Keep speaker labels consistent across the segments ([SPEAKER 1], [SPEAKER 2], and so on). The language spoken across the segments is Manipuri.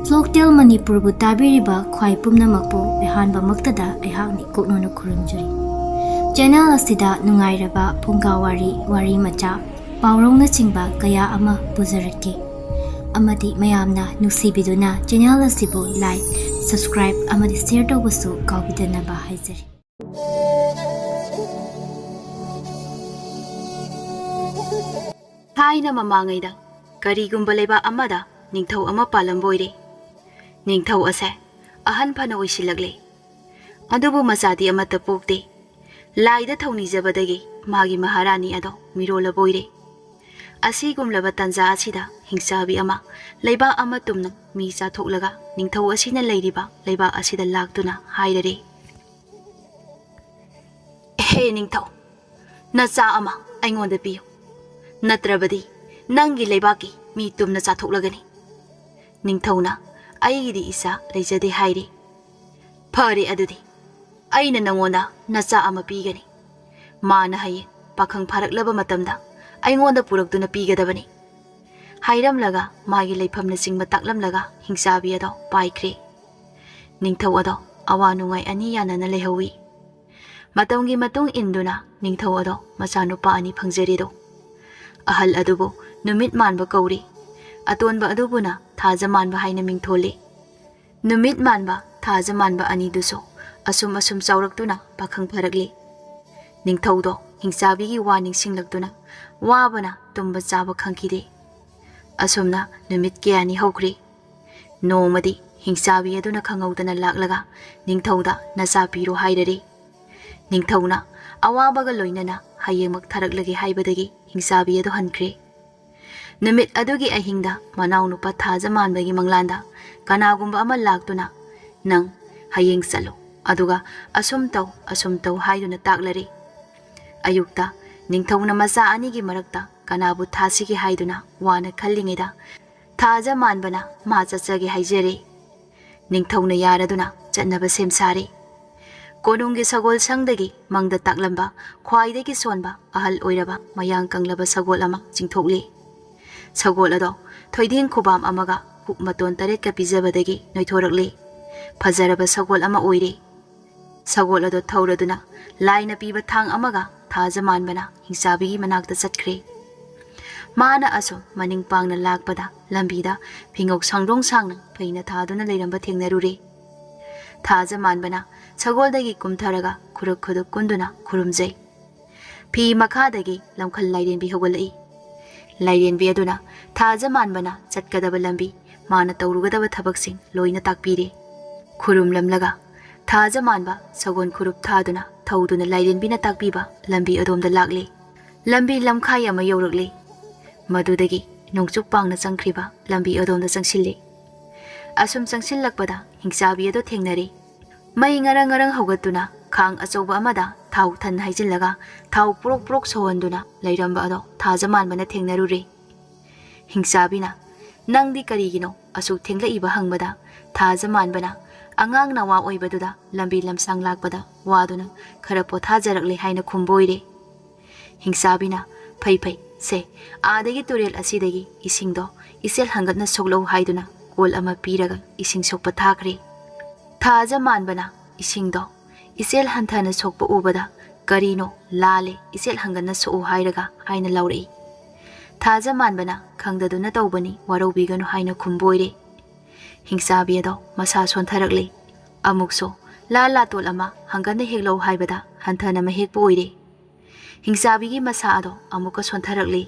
[SPEAKER 1] Folktale Manipurbu tabiriba khwai pumnamakpu ehanba maktada ehakni koknona khurumjari. Channel asida nungairaba phunga wari macha paurongna chingba kaya ama pujarake. Amadi mayamna nusibiduna channel asibu like, subscribe amadi share tawbasu kawbidanaba haizari.
[SPEAKER 2] Thaina mamangaida karigumba leba amada ningthau ama palamboire. Ningthau ase ahan phana oisilagले adubu masadi amata pokte laida thawni jabadagi magi maharani ado mirola boire asigumlaba tanja asida hingsabi ama leiba ama tumna mi cha thoklaga ningthau asina leiriba leiba asida laktuna hairare he ningthau nacha ama aingonda piyo natrabadi nangi leibaki mi tumna cha thoklagani ningthauna aigidi isa leijade hairi phare adudi aina nangona nacha ama pigani mana haye pakhang pharaklaba matamda aingonda purakduna pigadabani hairamlaga magi leifamna singma taklamlaga hingsabi ado paikre ningthau ado awa nungai ani yanana lehawi matamgi matung induna ningthau ado machanupa ani phangjarido ahal adubo numit manba kauri atonba adubuna thaja manba haina mingthole numit manba thaja manba ani duso asum chawraktuna pakhang pharakle ningthaudo hingsabi gi warning singlaktuna wabana tumba chaba khangkide asumna numit ke ani hokre nomadi hingsabi aduna khangaudana laklaga ningthauda nacha piro hairare ningthauna awabaga loinana hayemak tharaklage haibadagi hingsabi ado hankre Numit adugi ahingda manaw nupa thaja manbagi manglanda kanagumba ama laktuna nang hayeng salo aduga asum taw haiduna taklari ayukta ningthawna macha ani gi marakta kanabu thasigi haiduna wana khallingeda thaja manbana ma chachage haijere ningthawna yaraduna chatnaba semsare konunggi sagol sangdagi mangda taklamba khwaidagi sonba ahal oiraba mayang kanglaba sagol ama chingthokli sagol ado thoiding khubam amaga hukmaton taret ka pijabadagi noithorakle fajaraba sagol ama oire sagol ado thauraduna laina piba thang amaga thaja manbana hingsabi manakta chatkre mana aso maning pangna lakpada lambida phingok sangrong sangna phaina thaduna leiramba thengnarure thaja manbana sagoldagi kumtharaga khuruk khuduk kunduna khurumjai phi makhadagi lamkhal lairenbi hogolai lairenbi aduna thaja manbana chatkadaba lambi mana tawrugadaba thabaksing loina takpire khurum lamlaga thaja manba sagon khurup thaduna thawduna lairenbina takpiba lambi adomda lakle lambi lamkhai ama yaurakle madudagi nongchuk pangna changkhriba lambi adomda changsille asum changsillakpada hingsabi ado thengnare mai ngarang hogatuna khang achoba amada thau than haijillaga thau prok sohanduna leiramba ado thaja manbana thengnarure hingsabina nangdi karigino asuk thengla iba hangbada thaja manbana angang nawa oibaduda lambi lamsang lakpada waduna khara pothajarakle haina khumboire hingsabina phai se adagi turel asidagi isingdo isel hangatna soglo haiduna kol ama piraga ising sokpa thakre thaja manbana isingdo isel hanthana sokpa ubada karino lale isel hangana so hairaga haina laurei thaja manbana khangdaduna tawbani warobiganu haina khumboire hingsabi ado masa sontharakle amukso lala tol ama hangana heglo haibada hanthana ma hekpo oire hingsabi gi masa ado amuka sontharakle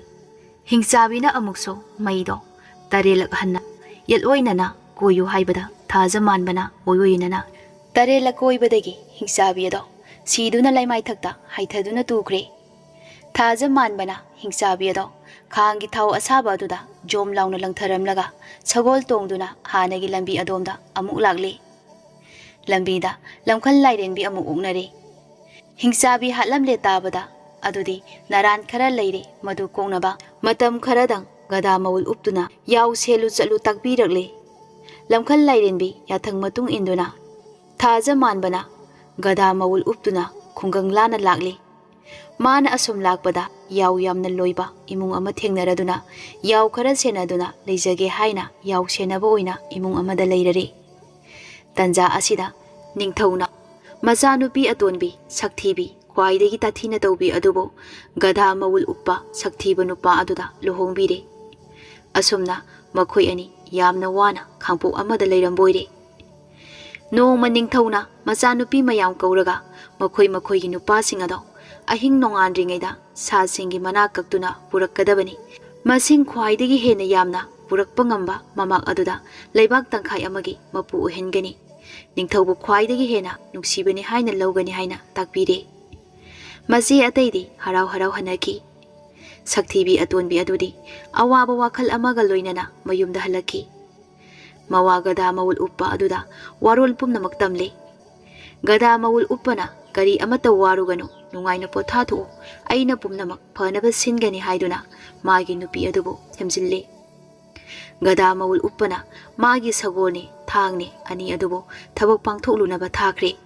[SPEAKER 2] hingsabina amukso maido tarelak hanna yeloinana koyu haibada thaja manbana oyoinana tarela koibadagi hingsabi ado siduna laimai thakta haithaduna tukre thaja manbana hingsabi ado khangi thau asaba aduda jom launa langtharamlaga sagol tongduna hanagi lambi adomda amuk lakle lambida lamkhal lairenbi amuk uknare hingsabi hatlamle tabada adudi naran khara leire madu kongnaba matam kharadang gada mawul uptuna yaw selu chalu takbirakle lamkhal lairenbi yathang matung induna thaja manbana gada mawul uptuna khungang lana lakle Mana asum lakpada yaw yamna loiba imung ama thengnaraduna yaw khara senaduna leijage haina yaw senaba oina imung amada leirare. Tanja asida ningthauna machanupi atonbi sakthibi khwaidagi tathina tawbi adubo gada mawul uppa sakthiba nupa aduda luhongbire. Asumna makhoi ani yamna wana khangpo amada leiramboire. Noma ningthauna machanupi mayam kauraga makhoi gi nupa singado ahing nongandringaida sa singi mana kaktuna purakadabani. Masing khwaidagi hena yamna purakpa ngamba mamak aduda leibak tangkhai amagi mapu uhengani. Ningthaubu khwaidagi hena nuksibani haina lawgani haina takbire. Masi ataidi harau hanaki. Sakthibi atonbi adudi awaba wakhal amaga loinana mayumda halaki. Mawagada mawul uppa aduda warol pumnamak tamle. Gada mawul uppana kari amata warugano nungaina pothathu aina pumnamak phanaba singani haiduna magi nupi adubu themjille. Gada mawul uppana magi sagone thangne ani adubu thabak pangthoklunaba thakre.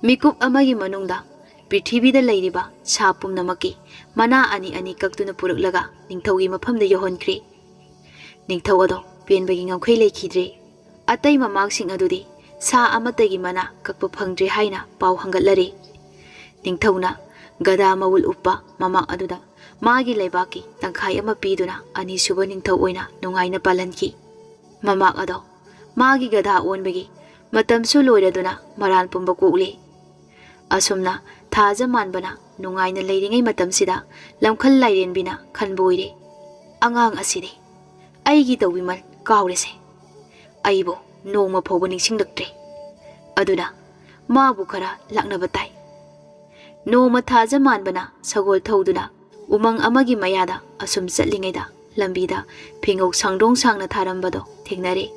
[SPEAKER 2] Mikup amagi manungda Prithibida leiriba sa pumnamaki mana ani kaktuna puraklaga ningthaugi mafamda yohonkre. Ningthau ado penbagi ngamkhai lekhidre. Atai mamaksing adudi sa amatagi mana kakpa phangdre haina pau hangatlare. Ningthauna gada mawul uppa mamak aduda magi leibaki tangkhai ama piduna ani suba ningthau oina nungaina palanki. Mamak ado magi gada onbagi matamsu loiraduna maran pumba kokle. Asumna thaja manbana nungaina leiringai matamsida lamkhal lairenbina khanboire. Angang aside aigi tawbiman kawrese. Aibo noma phawba ningsingdaktre. Aduna mabu khara laknaba tai. Noma thaja manbana sagol thauduna umang amagi mayada asum chatlingaida lambida phingok sangdong sangna tharambado thengnare.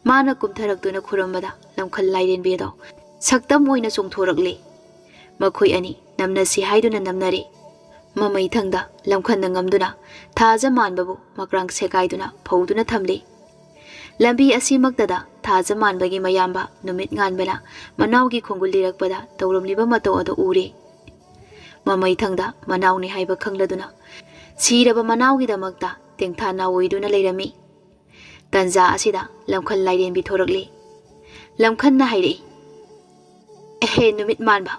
[SPEAKER 2] Mana kumtharakduna khurambada lamkhal lairenbedo saktam oina chongthorakle. Makhoi ani namnasi haiduna namnare. Mamai thangda lamkhanna ngamduna thaja manbabu makrang sekaiduna phauduna thamle. Lambi asimaktada thaja manbagi mayamba numit nganbana manawgi khongul lirakpada tawramliba mato ado ure. Mamai thangda manawni haiba khangladuna siraba manawgi damakta tengthana oiduna leirami. Tanja asida lamkhan lairenbi thorakle. Lamkhanna haire. Ehe numit manba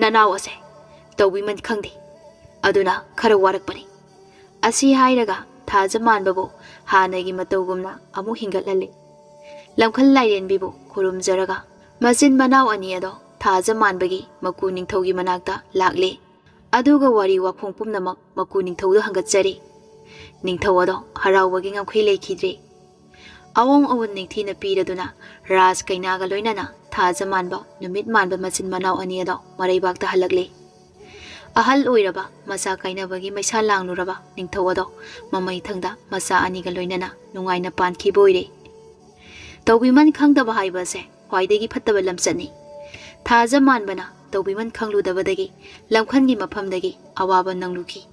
[SPEAKER 2] nanaw ase tawbiman khangdi aduna khara warakpani. Asi hairaga thaja manbabu hanagi matawgumna amu hingatlale. Lamkhal lairenbibu khurumjaraga masin manaw ani ado thaja manbagi maku ningthaugi manakta lakle. Aduga wari wakhong pumnamak maku ningthaudo hangatjari. Ningthau ado harawbagi ngamkhai lekhidre. Awong awon ningthina piraduna raj kainaga loinana thaja manba numit manba masin manaw ani ado maraibakta halakle. Ahal oiraba masa kainabagi maisa langluraba ningthau ado mamai thangda masa aniga loinana nungaina panki boire. Tawbiman khangdaba haiba se khwaidagi phattaba lamchani. Thaja manbana tawbiman khangludabadagi lamkhangi mafamdagi awaba nangluki.